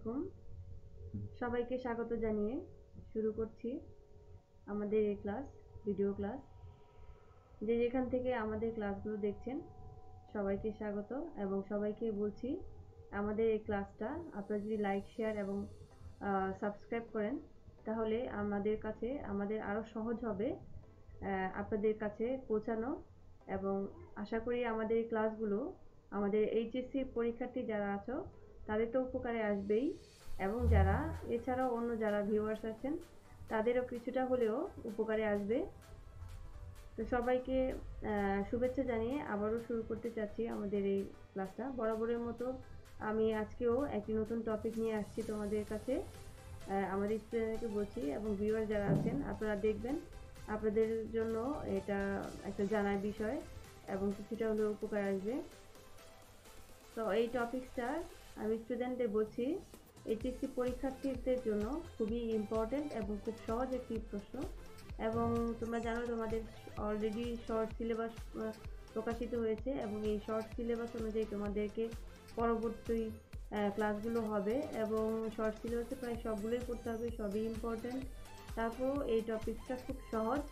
আলাইকুম। সবাইকে স্বাগত জানিয়ে শুরু করছি আমাদের এই ক্লাস, ভিডিও ক্লাস। যে যেখান থেকে আমাদের ক্লাসগুলো দেখছেন সবাইকে স্বাগত এবং সবাইকে বলছি আমাদের এই ক্লাসটা আপনারা যদি লাইক, শেয়ার এবং সাবস্ক্রাইব করেন তাহলে আমাদের আরও সহজ হবে আপনাদের কাছে পৌঁছানো, এবং আশা করি আমাদের এই ক্লাসগুলো আমাদের এইচএসসি পরীক্ষার্থী যারা আছো তাদের তো উপকারে আসবেই, এবং যারা এছাড়াও অন্য যারা ভিউয়ার্স আছেন তাদেরও কিছুটা হলেও উপকারে আসবে। তো সবাইকে শুভেচ্ছা জানিয়ে আবারও শুরু করতে চাচ্ছি আমাদের এই ক্লাসটা। বরাবরের মতো আমি আজকেও একটি নতুন টপিক নিয়ে আসছি তোমাদের কাছে। আমাদের স্টুডেন্টকে বলছি এবং ভিউয়ার যারা আছেন আপনারা দেখবেন, আপনাদের জন্য এটা একটা জানার বিষয় এবং কিছুটা হলেও উপকার আসবে। তো এই টপিকটা আমি স্টুডেন্টদের বলছি এইচএসসি পরীক্ষার্থীদের জন্য খুবই ইম্পর্টেন্ট এবং খুব সহজ একটি প্রশ্ন। এবং তোমরা জানো তোমাদের অলরেডি শর্ট সিলেবাস প্রকাশিত হয়েছে এবং এই শর্ট সিলেবাস অনুযায়ী তোমাদেরকে পরবর্তী ক্লাসগুলো হবে এবং শর্ট সিলেবাসে প্রায় সবগুলোই করতে হবে, সবই ইম্পর্টেন্ট। তারপর এই টপিকটা খুব সহজ,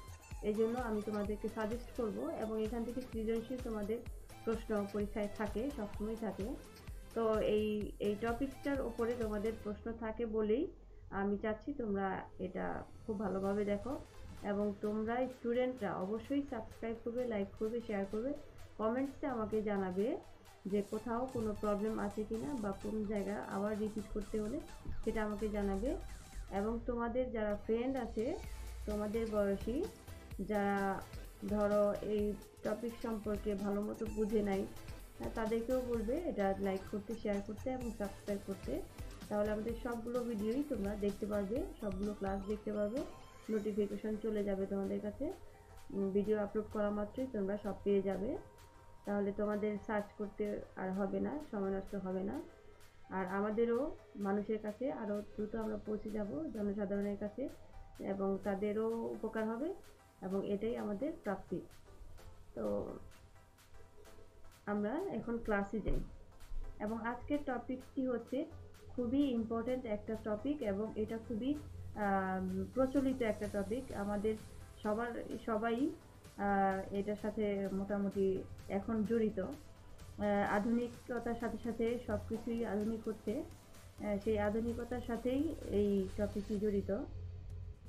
এই জন্য আমি তোমাদেরকে সাজেস্ট করব। এবং এখান থেকে সৃজনশীল তোমাদের প্রশ্ন পরীক্ষায় থাকে, সবসময় থাকে। তো এই টপিকটার উপরে তোমাদের প্রশ্ন থাকে বলেই আমি চাচ্ছি তোমরা এটা খুব ভালোভাবে দেখো এবং তোমরা স্টুডেন্টরা অবশ্যই সাবস্ক্রাইব করবে, লাইক করবে, শেয়ার করবে, কমেন্টসে আমাকে জানাবে যে কোথাও কোনো প্রবলেম আছে কিনা বা কোন জায়গা আবার রিপিট করতে হলে সেটা আমাকে জানাবে। এবং তোমাদের যারা ফ্রেন্ড আছে তোমাদের বয়সী, যারা ধরো এই টপিক সম্পর্কে ভালো মতো বুঝে নাই, তাদেরকেও বলবে এটা লাইক করতে, শেয়ার করতে এবং সাবস্ক্রাইব করতে। তাহলে আমাদের সবগুলো ভিডিওই তোমরা দেখতে পারবে, সবগুলো ক্লাস দেখতে পারবে, নোটিফিকেশন চলে যাবে তোমাদের কাছে। ভিডিও আপলোড করা মাত্রই তোমরা সব পেয়ে যাবে। তাহলে তোমাদের সার্চ করতে আর হবে না, সময় নষ্ট হবে না। আর আমাদেরও মানুষের কাছে আরও দ্রুত আমরা পৌঁছে যাব, জনসাধারণের কাছে, এবং তাদেরও উপকার হবে এবং এটাই আমাদের প্রাপ্তি। তো আমরা এখন ক্লাসে যাই এবং আজকের টপিকটি হচ্ছে খুবই ইম্পর্টেন্ট একটা টপিক এবং এটা খুবই প্রচলিত একটা টপিক। আমাদের সবাই এটার সাথে মোটামুটি এখন জড়িত। আধুনিকতার সাথে সাথে সব কিছুই আধুনিক হচ্ছে, সেই আধুনিকতার সাথেই এই টপিকটি জড়িত।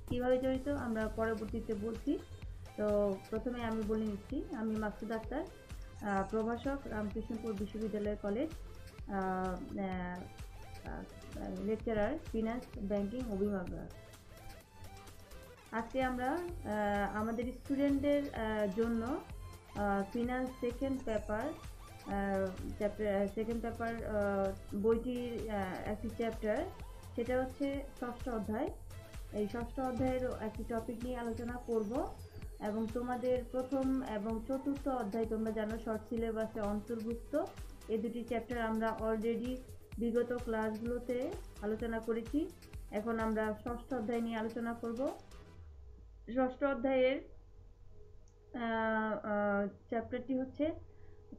কীভাবে জড়িত আমরা পরবর্তীতে বলছি। তো প্রথমে আমি বলে নিচ্ছি, আমি মাকসুদ আক্তার, প্রভাষক, রামকৃষ্ণপুর বিশ্ববিদ্যালয় কলেজ, লেকচারার, ফিনান্স, ব্যাংকিং ও বিভাগ। আজকে আমরা আমাদের স্টুডেন্টদের জন্য ফিনান্স সেকেন্ড পেপার বইটির একটি চ্যাপ্টার, সেটা হচ্ছে ষষ্ঠ অধ্যায়। এই ষষ্ঠ অধ্যায়ের একটি টপিক নিয়ে আলোচনা করব এবং তোমাদের প্রথম এবং চতুর্থ অধ্যায় তোমরা জানো শর্ট সিলেবাসে অন্তর্ভুক্ত। এই দুটি চ্যাপ্টার আমরা অলরেডি বিগত ক্লাসগুলোতে আলোচনা করেছি। এখন আমরা ষষ্ঠ অধ্যায় নিয়ে আলোচনা করব। ষষ্ঠ অধ্যায়ের চ্যাপ্টারটি হচ্ছে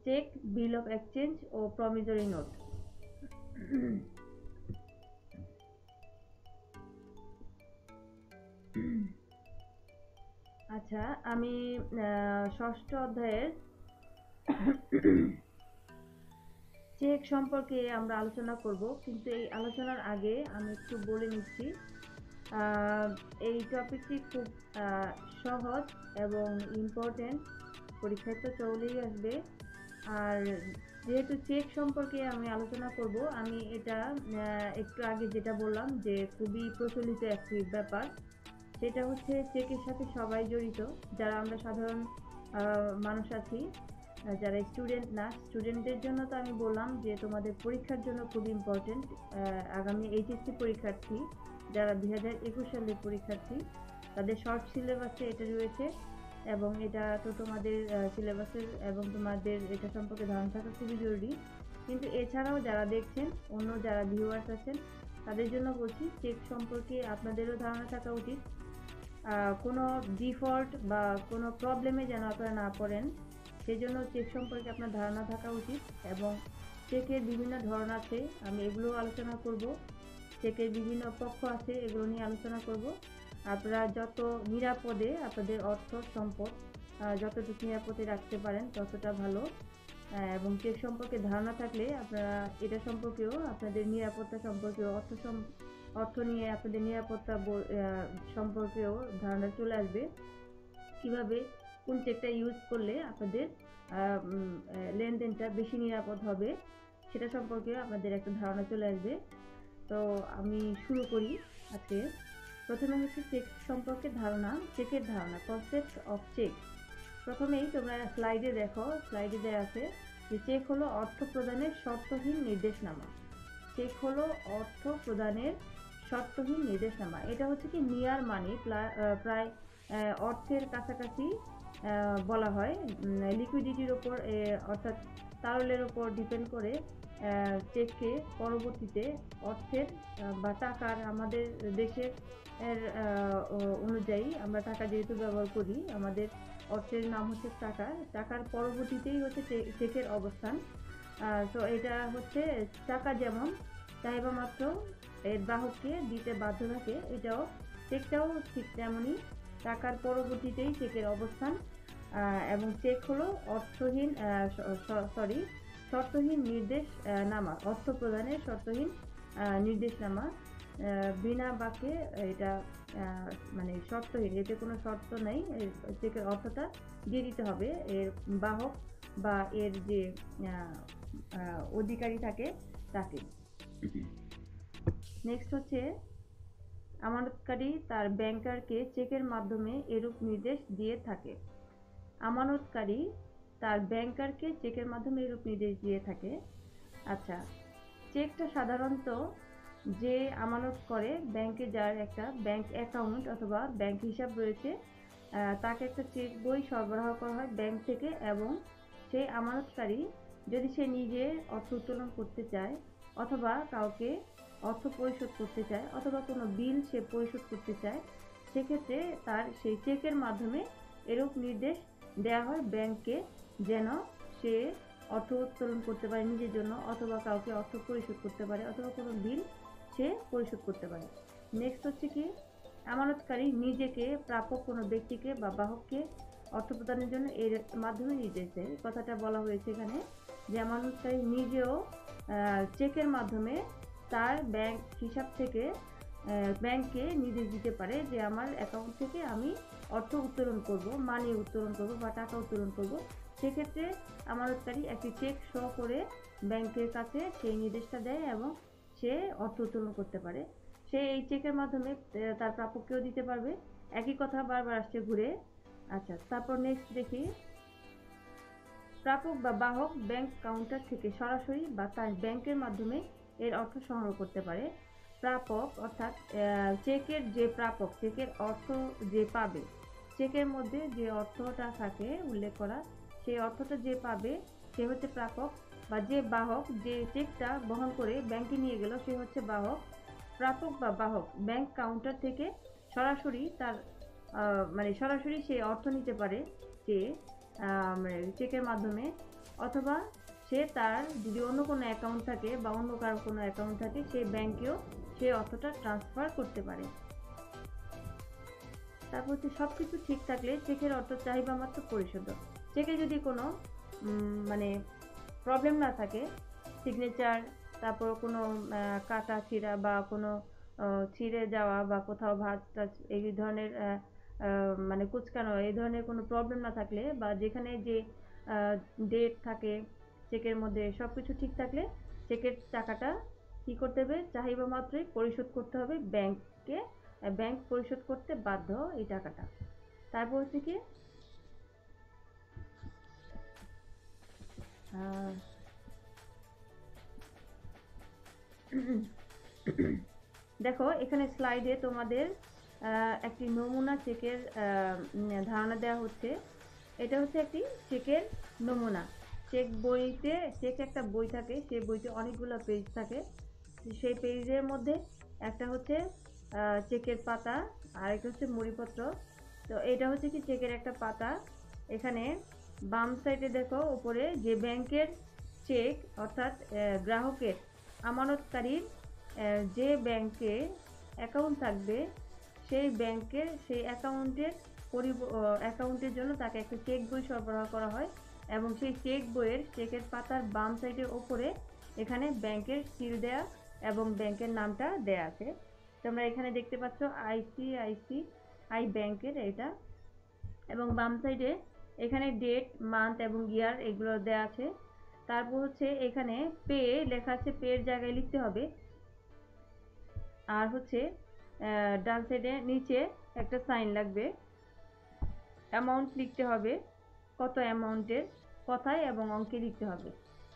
চেক, বিল অফ এক্সচেঞ্জ ও প্রমিসরি নোট। আচ্ছা, আমি ষষ্ঠ অধ্যায়ের চেক সম্পর্কে আমরা আলোচনা করব, কিন্তু এই আলোচনার আগে আমি একটু বলে নিচ্ছি এই টপিকটি খুব সহজ এবং ইম্পর্টেন্ট, পরীক্ষায় তো চলেই আসবে। আর যেহেতু চেক সম্পর্কে আমি আলোচনা করব, আমি এটা একটু আগে যেটা বললাম যে খুবই প্রচলিত একটি ব্যাপার, সেটা হচ্ছে চেকের সাথে সবাই জড়িত। যারা আমরা সাধারণ মানুষ আছি, যারা স্টুডেন্ট না, স্টুডেন্টদের জন্য তো আমি বললাম যে তোমাদের পরীক্ষার জন্য খুব ইম্পর্টেন্ট। আগামী এইচএসসি পরীক্ষার্থী যারা 2021 সালের পরীক্ষার্থী, তাদের শর্ট সিলেবাসে এটা রয়েছে এবং এটা তো তোমাদের সিলেবাসের এবং তোমাদের এটা সম্পর্কে ধারণা থাকা খুবই জরুরি। কিন্তু এছাড়াও যারা দেখছেন, অন্য যারা ভিউয়ার্স আছেন, তাদের জন্য বলছি চেক সম্পর্কে আপনাদেরও ধারণা থাকা উচিত। কোনো ডিফল্ট বা কোনো প্রবলেমে যেন আপনারা না পড়েন, সেই জন্য চেক সম্পর্কে আপনার ধারণা থাকা উচিত। এবং চেকের বিভিন্ন ধরন আছে, আমি এগুলো আলোচনা করব। চেকের বিভিন্ন পক্ষ আছে, এগুলো নিয়ে আলোচনা করব। আপনারা যত নিরাপদে আপনাদের অর্থ সম্পদ যতটুকু নিরাপদে রাখতে পারেন ততটা ভালো, এবং চেক সম্পর্কে ধারণা থাকলে আপনারা এটা সম্পর্কেও আপনাদের নিরাপত্তা সম্পর্কেও অর্থ নিয়ে আপনাদের নিরাপত্তা সম্পর্কেও ধারণা চলে আসবে। কিভাবে কোন চেকটা ইউজ করলে আপনাদের লেনদেনটা বেশি নিরাপদ হবে সেটা সম্পর্কে আপনাদের একটা ধারণা চলে আসবে। তো আমি শুরু করি আজকে। প্রথমে হচ্ছে চেক সম্পর্কে ধারণা, চেকের ধারণা, কনসেপ্ট অফ চেক। প্রথমেই তোমরা স্লাইডে দেখো, স্লাইডে দেওয়া আছে যে চেক হলো অর্থ প্রদানের শর্তহীন নির্দেশনামা। চেক হলো অর্থ প্রদানের শর্তহীন নির্দেশনামা। এটা হচ্ছে কি নিয়ার মানি, প্রায় অর্থের কাছাকাছি বলা হয়। লিকুইডিটির ওপর অর্থাৎ তারলের ওপর ডিপেন্ড করে চেককে পরবর্তীতে অর্থের বা টাকার, আমাদের দেশের অনুযায়ী আমরা টাকা যেহেতু ব্যবহার করি, আমাদের অর্থের নাম হচ্ছে টাকা। টাকার পরবর্তীতেই হচ্ছে চেকের অবস্থান। তো এটা হচ্ছে টাকা যেমন চাহিদা মাত্র এর গ্রাহককে দিতে বাধ্য থাকে, চেকটাও ঠিক তেমনই টাকার পরবর্তীতেই চেকের অবস্থান। এবং চেক হলো শর্তহীন নির্দেশনামা, অর্থ প্রদানের শর্তহীন নির্দেশনামা। বিনা বাক্যে এটা মানে শর্তহীন, এতে কোনো শর্ত নেই, চেকের অর্থটা দিয়ে দিতে হবে এর বাহক বা এর যে অধিকারী থাকে তাকে। নেক্সট হচ্ছে আমানতকারী তার ব্যাংকারকে চেকের মাধ্যমে এরূপ নির্দেশ দিয়ে থাকে। আমানতকারী তার ব্যাংকারকে চেকের মাধ্যমে এরূপ নির্দেশ দিয়ে থাকে। আচ্ছা, চেকটা সাধারণত যে আমানত করে ব্যাংকে, যার একটা ব্যাংক অ্যাকাউন্ট অথবা ব্যাংক হিসাব রয়েছে, তাকে একটা চেক বই সরবরাহ করা হয় ব্যাংক থেকে, এবং সেই আমানতকারী যদি সে নিজে অর্থ উত্তোলন করতে চায় অথবা কাউকে অর্থ পরিশোধ করতে চায় অথবা কোনো বিল সে পরিশোধ করতে চায়, সেক্ষেত্রে তার সেই চেকের মাধ্যমে এরূপ নির্দেশ দেওয়া হয় ব্যাংককে, যেন সে অর্থ উত্তোলন করতে পারে নিজের জন্য, অথবা কাউকে অর্থ পরিশোধ করতে পারে, অথবা কোনো বিল সে পরিশোধ করতে পারে। নেক্সট হচ্ছে কি আমানতকারী নিজেকে প্রাপক কোনো ব্যক্তিকে বা বাহককে অর্থ প্রদানের জন্য এর মাধ্যমে নির্দেশ দেয়। কথাটা বলা হয়েছে এখানে যে আমানতকারী নিজেও চেকের মাধ্যমে তার ব্যাংক হিসাব থেকে ব্যাংককে নির্দেশ দিতে পারে যে আমার অ্যাকাউন্ট থেকে আমি অর্থ উত্তোলন করব, মানি উত্তোলন করব বা টাকা উত্তোলন করব। সেক্ষেত্রে আমানতকারী একটি চেক শো করে ব্যাংকের কাছে সেই নির্দেশটা দেয় এবং সে অর্থ উত্তোলন করতে পারে। সে এই চেকের মাধ্যমে তার প্রাপককেও দিতে পারবে। একই কথা বারবার আসছে ঘুরে। আচ্ছা, তারপর নেক্সট দেখি, প্রাপক বা বাহক ব্যাংক কাউন্টার থেকে সরাসরি বা তার ব্যাংকের মাধ্যমে এর অর্থ সংগ্রহ করতে পারে। প্রাপক অর্থাৎ চেকের যে প্রাপক, চেকের অর্থ যে পাবে, চেকের মধ্যে যে অর্থটা থাকে উল্লেখ করা, সেই অর্থটা যে পাবে সে হচ্ছে প্রাপক, বা যে বাহক যে চেকটা বহন করে ব্যাংকে নিয়ে গেল সে হচ্ছে বাহক। প্রাপক বা বাহক ব্যাংক কাউন্টার থেকে সরাসরি তার সরাসরি সে অর্থ নিতে পারে যে চেকের মাধ্যমে, অথবা সে তার যদি অন্য কোনো অ্যাকাউন্ট থাকে বা অন্য কারো কোনো অ্যাকাউন্ট থাকে সেই ব্যাংকেও সে অর্থটা ট্রান্সফার করতে পারে। তারপর হচ্ছে সবকিছু ঠিক থাকলে চেকের অর্থ চাহিদা মাত্র পরিশোধ। চেকে যদি কোনো প্রবলেম না থাকে, সিগনেচার, তারপর কোনো কাটা ছিঁড়া বা কোনো ছিঁড়ে যাওয়া বা কোথাও ভাঁজ টাজ এই ধরনের কুচকানো এই ধরনের কোনো প্রবলেম না থাকলে, বা যেখানে যে ডেট থাকে চেকের মধ্যে সব কিছু ঠিক থাকলে চেকের টাকাটা কী করতে হবে, চাহিদা মাত্রই পরিশোধ করতে হবে ব্যাংককে। ব্যাংক পরিশোধ করতে বাধ্য এই টাকাটা। তারপর হচ্ছে কি দেখো এখানে স্লাইডে তোমাদের একটি নমুনা চেকের ধারণা দেওয়া হচ্ছে। এটা হচ্ছে একটি চেকের নমুনা। চেক বইতে, চেক একটা বই থাকে, সেই বইতে অনেকগুলো পেজ থাকে। সেই পেজের মধ্যে একটা হচ্ছে চেকের পাতা, আর একটা হচ্ছে মুড়িপত্র। তো এটা হচ্ছে কি চেকের একটা পাতা। এখানে বাম সাইডে দেখো উপরে যে ব্যাংকের চেক অর্থাৎ গ্রাহকের আমানতকারীর যে ব্যাংকে অ্যাকাউন্ট থাকবে সেই ব্যাংকের সেই অ্যাকাউন্টের জন্য তাকে একটা চেক বই সরবরাহ করা হয় এবং সেই চেকের পাতার বাম সাইডের ওপরে এখানে ব্যাংকের সিল দেয়া এবং ব্যাংকের নামটা দেয়া আছে। তোমরা এখানে দেখতে পাচ্ছ আইসিআইসিআই ব্যাংকের এটা, এবং বাম সাইডে এখানে ডেট, মান্থ এবং ইয়ার এগুলো দেয়া আছে। তারপর হচ্ছে এখানে পে লেখা আছে, পে এর জায়গায় লিখতে হবে। আর হচ্ছে ডান সাইডে নিচে একটা সাইন লাগবে, অ্যামাউন্ট লিখতে হবে, কত অ্যামাউন্টের কথায় এবং অঙ্কে লিখতে হবে।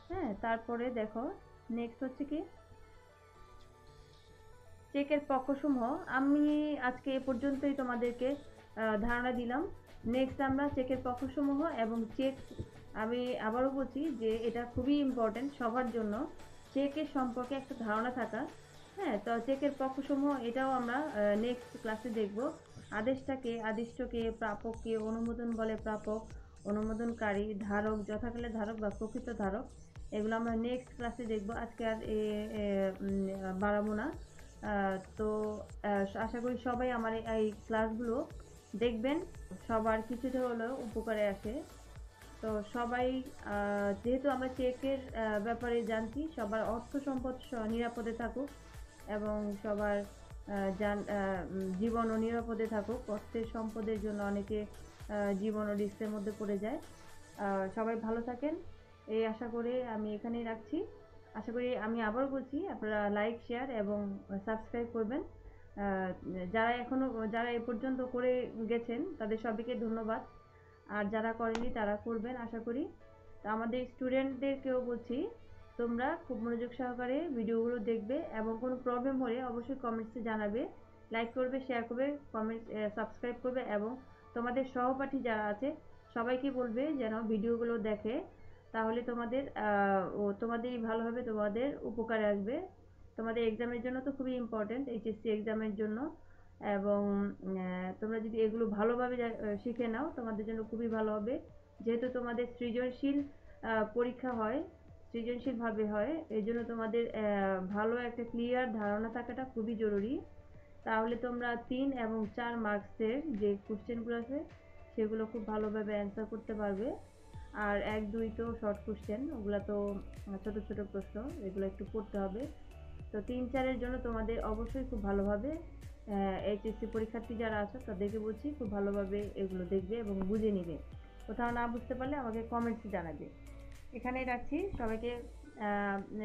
হ্যাঁ, তারপরে দেখো নেক্সট হচ্ছে কি চেকের পক্ষসমূহ। আমি আজকে এ পর্যন্তই তোমাদেরকে ধারণা দিলাম। নেক্সট আমরা চেকের পক্ষসমূহ এবং চেক, আমি আবারও বলছি যে এটা খুবই ইম্পর্টেন্ট সবার জন্য, চেকের সম্পর্কে একটা ধারণা থাকা। হ্যাঁ, তো চেকের পক্ষসমূহ এটাও আমরা নেক্সট ক্লাসে দেখব। আদেশটাকে, আদিষ্টকে, প্রাপককে, অনুমোদন বলে প্রাপক, অনুমোদনকারী, ধারক, যথাকালে ধারক বা প্রকৃত ধারক, এগুলো আমরা নেক্সট ক্লাসে দেখব। আজকে আর বাড়াবো না। তো আশা করি সবাই আমার এই ক্লাসগুলো দেখবেন, সবার কিছুটা হলেও উপকারে আসে। তো সবাই, যেহেতু আমরা চেকের ব্যাপারে জানছি, সবার অর্থ সম্পদ নিরাপদে থাকুক এবং সবার জীবনও নিরাপদে থাকুক। অর্থের সম্পদের জন্য অনেকে জীবনও রিস্কের মধ্যে পড়ে যায়। সবাই ভালো থাকেন এই আশা করে আমি এখানেই রাখছি। আশা করি, আমি আবার বলছি, আপনারা লাইক, শেয়ার এবং সাবস্ক্রাইব করবেন। যারা এ পর্যন্ত করে গেছেন তাদের সবাইকে ধন্যবাদ, আর যারা করেনি তারা করবেন আশা করি। তো আমাদের স্টুডেন্টদেরকেও বলছি, তোমরা খুব মনোযোগ সহকারে ভিডিওগুলো দেখবে এবং কোনো প্রবলেম হলে অবশ্যই কমেন্টসে জানাবে, লাইক করবে, শেয়ার করবে, সাবস্ক্রাইব করবে এবং তোমাদের সহপাঠী যারা আছে সবাইকে বলবে যেন ভিডিওগুলো দেখে। তাহলে তোমাদেরই ভালো হবে, তোমাদের উপকারে আসবে। তোমাদের এক্সামের জন্য তো খুবই ইম্পর্টেন্ট, এইচএসসি এক্সামের জন্য। এবং তোমরা যদি এগুলো ভালোভাবে শিখে নাও তোমাদের জন্য খুবই ভালো হবে। যেহেতু তোমাদের সৃজনশীল পরীক্ষা হয়, সৃজনশীলভাবে হয়, এই জন্য তোমাদের ভালো একটা ক্লিয়ার ধারণা থাকাটা খুবই জরুরি। তাহলে তোমরা 3 এবং 4 মার্কসের যে কোশ্চেনগুলো আছে সেগুলো খুব ভালোভাবে অ্যান্সার করতে পারবে। আর 1, 2 তো শর্ট কোশ্চেন, ওগুলো তো ছোট ছোট প্রশ্ন, এগুলো একটু পড়তে হবে। তো 3, 4 এর জন্য তোমাদের অবশ্যই খুব ভালোভাবে, এইচএসসি পরীক্ষার্থী যারা আছো তাদেরকে বলছি খুব ভালোভাবে এগুলো দেখবে এবং বুঝে নিবে। কোথাও না বুঝতে পারলে আমাকে কমেন্টসে জানাবে। এখানেই রাখছি, সবাইকে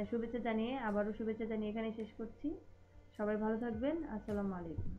শুভেচ্ছা জানিয়ে, আবারও শুভেচ্ছা জানিয়ে এখানেই শেষ করছি। সবাই ভালো থাকবেন। আসসালামু আলাইকুম।